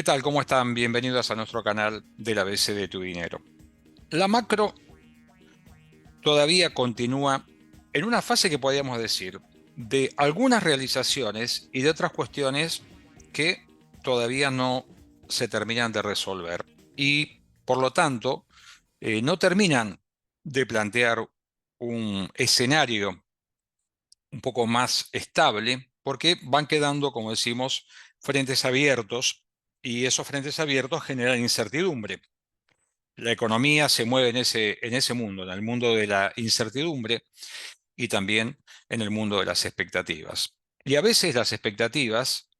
tal? ¿Cómo están? Bienvenidos a nuestro canal del ABC de Tu Dinero. La macro todavía continúa en una fase que podríamos decir de algunas realizaciones y de otras cuestiones que todavía no se terminan de resolver. Y por lo tanto, no terminan de plantear un escenario un poco más estable porque van quedando, como decimos, frentes abiertos y esos frentes abiertos generan incertidumbre. La economía se mueve en ese mundo, en el mundo de la incertidumbre y también en el mundo de las expectativas. Y a veces las expectativas,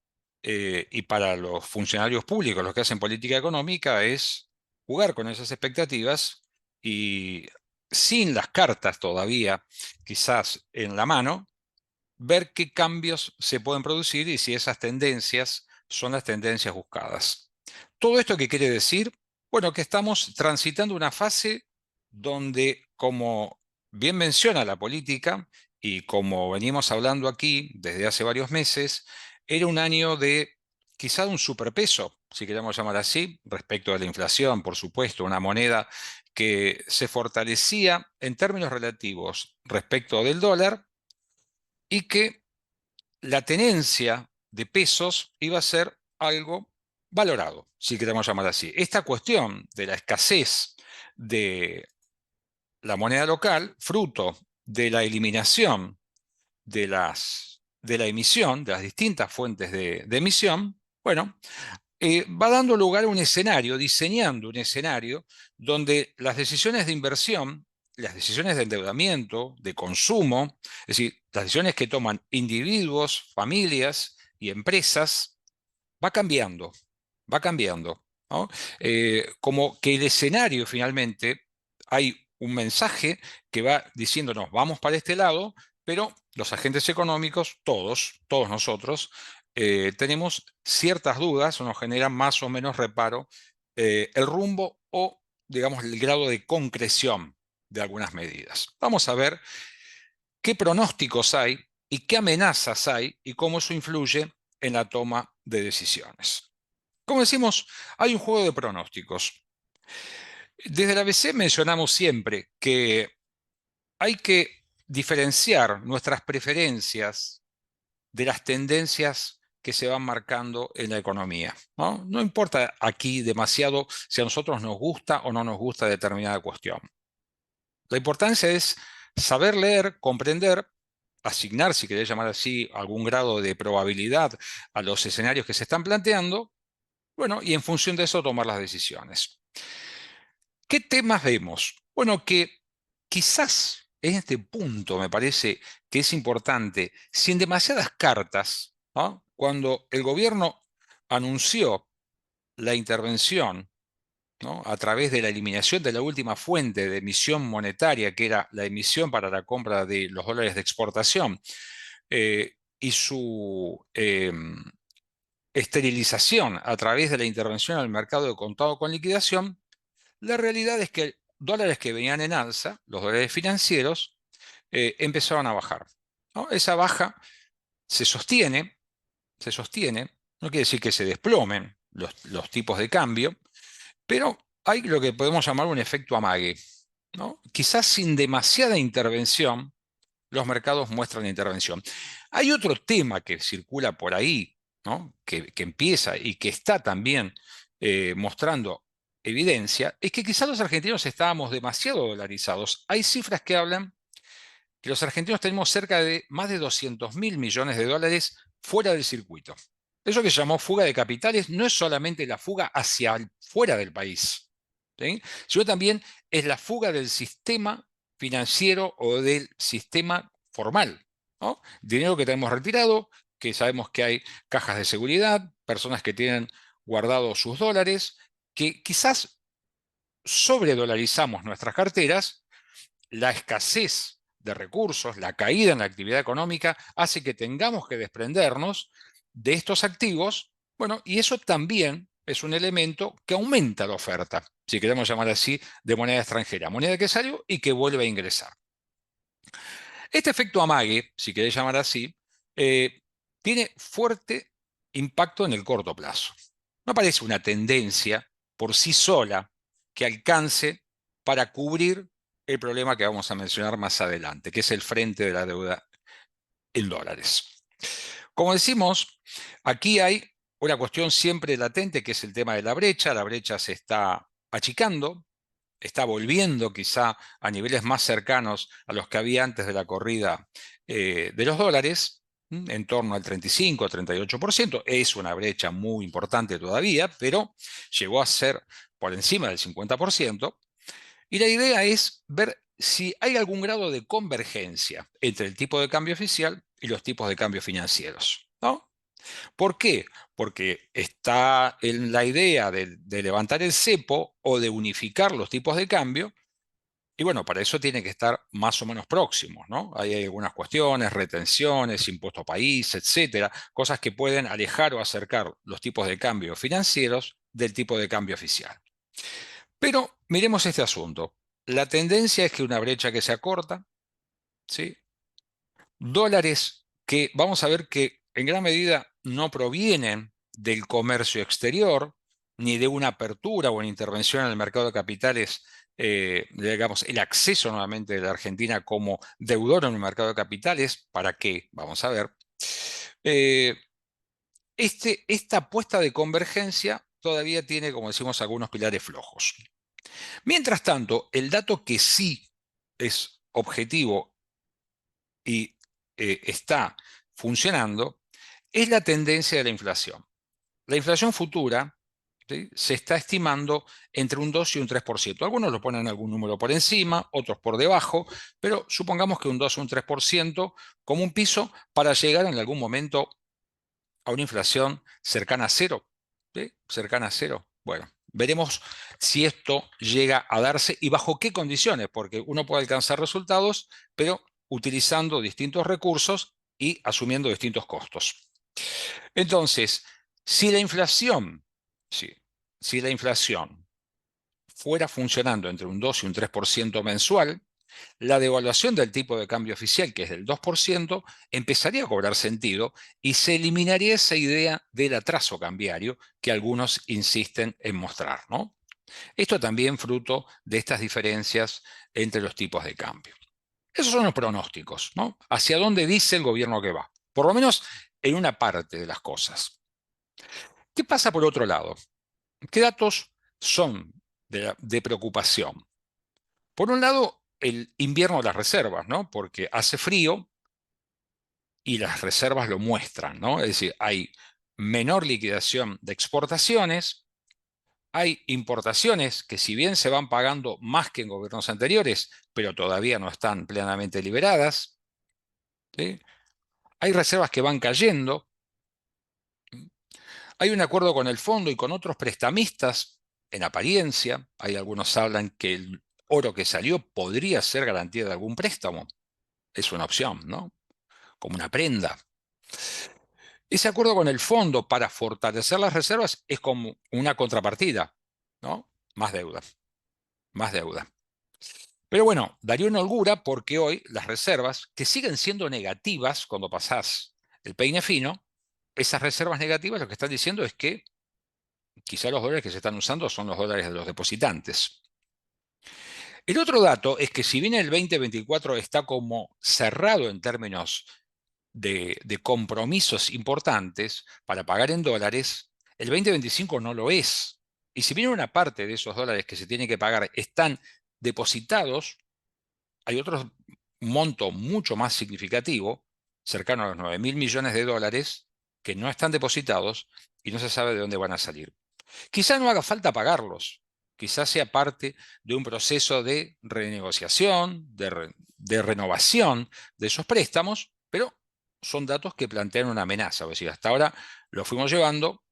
y para los funcionarios públicos, los que hacen política económica, es jugar con esas expectativas y sin las cartas todavía quizás en la mano, ver qué cambios se pueden producir y si esas tendencias son las tendencias buscadas. ¿Todo esto qué quiere decir? Bueno, que estamos transitando una fase donde, como bien menciona la política y como venimos hablando aquí desde hace varios meses, era un año de quizá un superpeso, si queremos llamar así, respecto de la inflación, por supuesto, una moneda que se fortalecía en términos relativos respecto del dólar y que la tenencia de pesos iba a ser algo valorado, si queremos llamar así. Esta cuestión de la escasez de la moneda local, fruto de la eliminación de la emisión, de las distintas fuentes de emisión, bueno, va dando lugar a un escenario, diseñando un escenario donde las decisiones de inversión, las decisiones de endeudamiento, de consumo, es decir, las decisiones que toman individuos, familias y empresas, va cambiando, va cambiando, ¿no? Como que el escenario finalmente, hay un mensaje que va diciéndonos, vamos para este lado, pero los agentes económicos, todos nosotros, tenemos ciertas dudas o nos generan más o menos reparo el rumbo o, digamos, el grado de concreción de algunas medidas. Vamos a ver qué pronósticos hay y qué amenazas hay y cómo eso influye en la toma de decisiones. Como decimos, hay un juego de pronósticos. Desde la ABC mencionamos siempre que hay que diferenciar nuestras preferencias de las tendencias que se van marcando en la economía, ¿no? No importa aquí demasiado si a nosotros nos gusta o no nos gusta determinada cuestión. La importancia es saber leer, comprender, asignar, si querés llamar así, algún grado de probabilidad a los escenarios que se están planteando, bueno, y en función de eso tomar las decisiones. ¿Qué temas vemos? Bueno, que quizás en este punto me parece que es importante, sin demasiadas cartas, ¿no? Cuando el gobierno anunció la intervención, ¿no? A través de la eliminación de la última fuente de emisión monetaria, que era la emisión para la compra de los dólares de exportación, y su esterilización a través de la intervención al mercado de contado con liquidación, la realidad es que dólares que venían en alza, los dólares financieros, empezaron a bajar, ¿no? Esa baja se sostiene, no quiere decir que se desplomen los tipos de cambio, pero hay lo que podemos llamar un efecto amague, ¿no? Quizás sin demasiada intervención, los mercados muestran intervención. Hay otro tema que circula por ahí, ¿no? Que empieza y que está también mostrando evidencia, es que quizás los argentinos estábamos demasiado dolarizados. Hay cifras que hablan que los argentinos tenemos cerca de más de 200.000 millones de dólares fuera del circuito. Eso que se llamó fuga de capitales no es solamente la fuga hacia fuera del país, ¿sí? Sino también es la fuga del sistema financiero o del sistema formal, ¿no? Dinero que tenemos retirado, que sabemos que hay cajas de seguridad, personas que tienen guardados sus dólares, que quizás sobredolarizamos nuestras carteras, la escasez de recursos, la caída en la actividad económica, hace que tengamos que desprendernos de estos activos, bueno, y eso también es un elemento que aumenta la oferta, si queremos llamar así, de moneda extranjera, moneda que salió y que vuelve a ingresar. Este efecto amague, si querés llamar así, tiene fuerte impacto en el corto plazo. no aparece una tendencia por sí sola que alcance para cubrir el problema que vamos a mencionar más adelante, que es el frente de la deuda en dólares. Como decimos, aquí hay una cuestión siempre latente, que es el tema de la brecha. La brecha se está achicando, está volviendo quizá a niveles más cercanos a los que había antes de la corrida de los dólares, en torno al 35, 38%. Es una brecha muy importante todavía, pero llegó a ser por encima del 50%. Y la idea es ver si hay algún grado de convergencia entre el tipo de cambio oficial y los tipos de cambio financieros, ¿no? ¿Por qué? Porque está en la idea de levantar el cepo o de unificar los tipos de cambio, y bueno, para eso tiene que estar más o menos próximos, ¿no? Ahí hay algunas cuestiones, retenciones, impuesto país, etcétera, cosas que pueden alejar o acercar los tipos de cambio financieros del tipo de cambio oficial. Pero miremos este asunto. La tendencia es que una brecha que se acorta, ¿sí? Dólares que vamos a ver que en gran medida no provienen del comercio exterior, ni de una apertura o una intervención en el mercado de capitales, digamos, el acceso nuevamente de la Argentina como deudor en el mercado de capitales. ¿Para qué? Vamos a ver. Eh, esta apuesta de convergencia todavía tiene, como decimos, algunos pilares flojos. Mientras tanto, el dato que sí es objetivo y está funcionando es la tendencia de la inflación. La inflación futura, ¿sí?, se está estimando entre un 2 y un 3%. Algunos lo ponen algún número por encima, otros por debajo, pero supongamos que un 2 o un 3% como un piso para llegar en algún momento a una inflación cercana a cero. ¿Sí? Cercana a cero. Bueno, veremos si esto llega a darse y bajo qué condiciones, porque uno puede alcanzar resultados, pero utilizando distintos recursos y asumiendo distintos costos. Entonces, si la inflación, sí, si la inflación fuera funcionando entre un 2 y un 3% mensual, la devaluación del tipo de cambio oficial, que es del 2%, empezaría a cobrar sentido y se eliminaría esa idea del atraso cambiario que algunos insisten en mostrar, ¿no? Esto también fruto de estas diferencias entre los tipos de cambio. Esos son los pronósticos, ¿no? ¿Hacia dónde dice el gobierno que va? Por lo menos en una parte de las cosas. ¿Qué pasa por otro lado? ¿Qué datos son de preocupación? Por un lado, el invierno de las reservas, ¿no? Porque hace frío y las reservas lo muestran, ¿no? Es decir, hay menor liquidación de exportaciones, hay importaciones que si bien se van pagando más que en gobiernos anteriores, pero todavía no están plenamente liberadas, ¿sí? Hay reservas que van cayendo, hay un acuerdo con el fondo y con otros prestamistas en apariencia, hay algunos hablan que el oro que salió podría ser garantía de algún préstamo, es una opción, ¿no? Como una prenda. Ese acuerdo con el fondo para fortalecer las reservas es como una contrapartida, ¿no? Más deuda, más deuda. Pero bueno, daría una holgura porque hoy las reservas, que siguen siendo negativas cuando pasás el peine fino, esas reservas negativas lo que están diciendo es que quizá los dólares que se están usando son los dólares de los depositantes. El otro dato es que si bien el 2024 está como cerrado en términos de compromisos importantes para pagar en dólares, el 2025 no lo es. Y si bien una parte de esos dólares que se tienen que pagar están depositados, hay otro monto mucho más significativo, cercano a los 9.000 millones de dólares, que no están depositados y no se sabe de dónde van a salir. Quizá no haga falta pagarlos, quizás sea parte de un proceso de renegociación, de renovación de esos préstamos, pero son datos que plantean una amenaza. Es decir, hasta ahora lo fuimos llevando,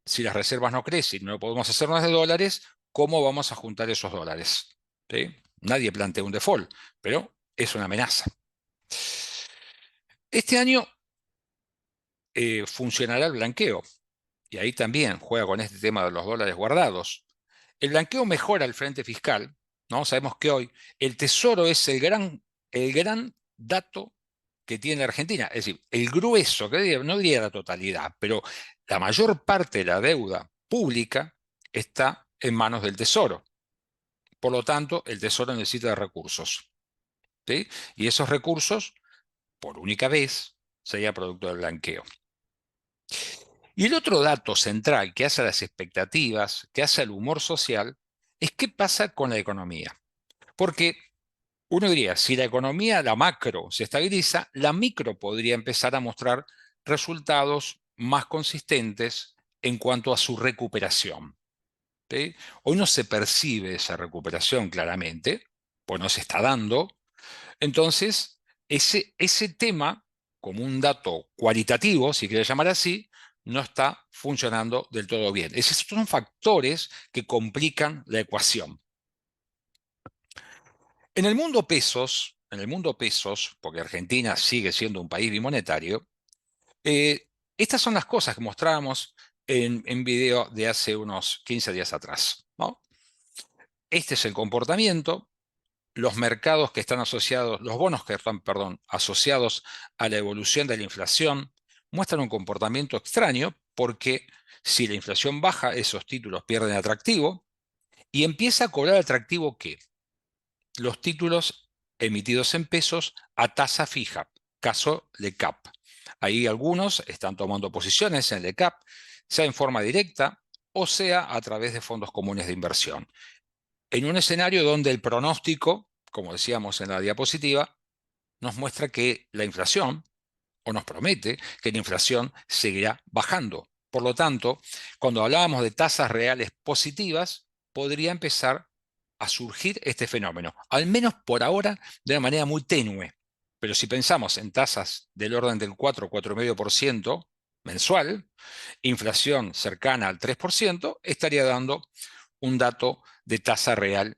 si las reservas no crecen y no podemos hacer más de dólares, ¿cómo vamos a juntar esos dólares? ¿Sí? Nadie plantea un default, pero es una amenaza. Este año funcionará el blanqueo, y ahí también juega con este tema de los dólares guardados. El blanqueo mejora el frente fiscal, ¿no? Sabemos que hoy el tesoro es el gran dato que tiene Argentina. Es decir, el grueso, que no diría la totalidad, pero la mayor parte de la deuda pública está en manos del Tesoro. Por lo tanto, el Tesoro necesita de recursos, ¿sí? Y esos recursos, por única vez, sería producto del blanqueo. Y el otro dato central que hace a las expectativas, que hace al humor social, es qué pasa con la economía. Porque uno diría, si la economía, la macro, se estabiliza, la micro podría empezar a mostrar resultados más consistentes en cuanto a su recuperación, ¿sí? Hoy no se percibe esa recuperación claramente, pues no se está dando. Entonces, ese tema, como un dato cualitativo, si quiere llamar así, no está funcionando del todo bien. Esos son factores que complican la ecuación. En el mundo pesos, porque Argentina sigue siendo un país bimonetario, estas son las cosas que mostrábamos en video de hace unos 15 días atrás, ¿no? Este es el comportamiento. Los mercados que están asociados, los bonos que están, perdón, asociados a la evolución de la inflación, muestran un comportamiento extraño porque si la inflación baja, esos títulos pierden atractivo y empieza a cobrar atractivo ¿qué? Los títulos emitidos en pesos a tasa fija, caso LECAP. Ahí algunos están tomando posiciones en LECAP, sea en forma directa o sea a través de fondos comunes de inversión. En un escenario donde el pronóstico, como decíamos en la diapositiva, nos muestra que la inflación, o nos promete que la inflación seguirá bajando. Por lo tanto, cuando hablábamos de tasas reales positivas, podría empezar a surgir este fenómeno, al menos por ahora de una manera muy tenue. Pero si pensamos en tasas del orden del 4, 4,5% mensual, inflación cercana al 3%, estaría dando un dato de tasa real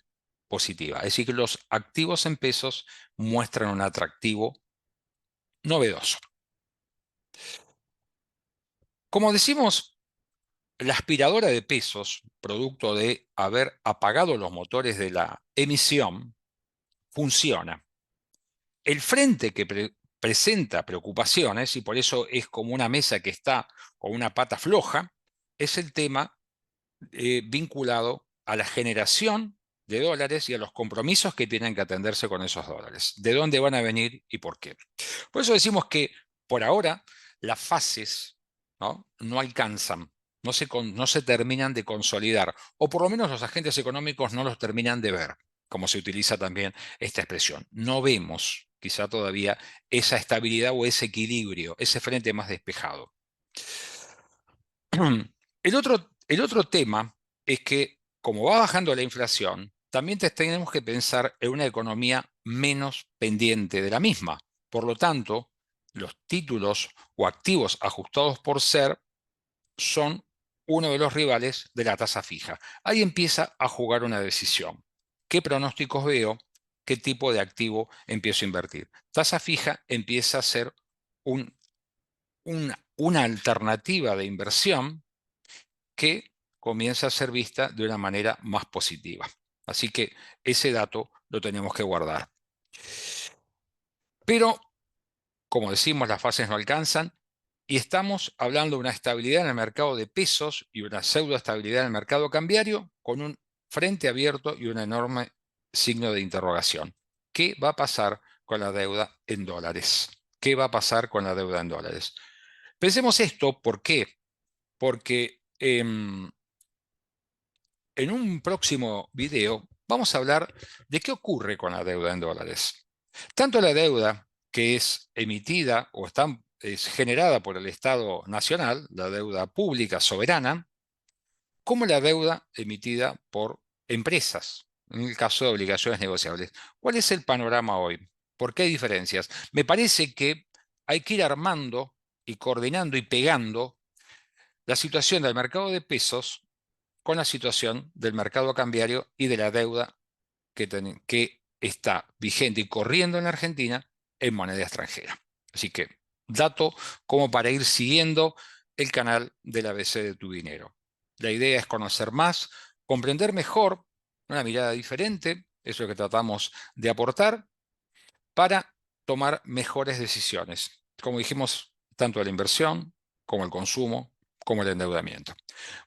positiva. Es decir, que los activos en pesos muestran un atractivo novedoso. Como decimos, la aspiradora de pesos, producto de haber apagado los motores de la emisión, funciona. El frente que presenta preocupaciones, y por eso es como una mesa que está con una pata floja, es el tema vinculado a la generación de dólares y a los compromisos que tienen que atenderse con esos dólares. ¿De dónde van a venir y por qué? Por eso decimos que por ahora las fases no alcanzan, no se terminan de consolidar, o por lo menos los agentes económicos no los terminan de ver, como se utiliza también esta expresión. No vemos quizá todavía esa estabilidad o ese equilibrio, ese frente más despejado. El otro tema es que, como va bajando la inflación, también tenemos que pensar en una economía menos pendiente de la misma. Por lo tanto, los títulos o activos ajustados por ser son uno de los rivales de la tasa fija. Ahí empieza a jugar una decisión. ¿Qué pronósticos veo? ¿Qué tipo de activo empiezo a invertir? Tasa fija empieza a ser una alternativa de inversión que comienza a ser vista de una manera más positiva. Así que ese dato lo tenemos que guardar. Pero, como decimos, las fases no alcanzan y estamos hablando de una estabilidad en el mercado de pesos y una pseudoestabilidad en el mercado cambiario con un frente abierto y un enorme signo de interrogación. ¿Qué va a pasar con la deuda en dólares? ¿Qué va a pasar con la deuda en dólares? Pensemos esto, ¿por qué? Porque en un próximo video vamos a hablar de qué ocurre con la deuda en dólares. Tanto la deuda que es emitida o es generada por el Estado Nacional, la deuda pública soberana, como la deuda emitida por empresas, en el caso de obligaciones negociables. ¿Cuál es el panorama hoy? ¿Por qué hay diferencias? Me parece que hay que ir armando y coordinando y pegando la situación del mercado de pesos con la situación del mercado cambiario y de la deuda que está vigente y corriendo en la Argentina en moneda extranjera. Así que, dato como para ir siguiendo el canal del ABC de tu dinero. La idea es conocer más, comprender mejor, una mirada diferente, eso es lo que tratamos de aportar, para tomar mejores decisiones. Como dijimos, tanto la inversión como el consumo, como el endeudamiento.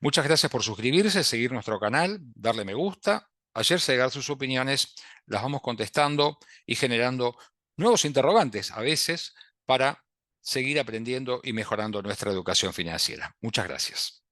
Muchas gracias por suscribirse, seguir nuestro canal, darle me gusta, hacer llegar sus opiniones, las vamos contestando y generando nuevos interrogantes a veces para seguir aprendiendo y mejorando nuestra educación financiera. Muchas gracias.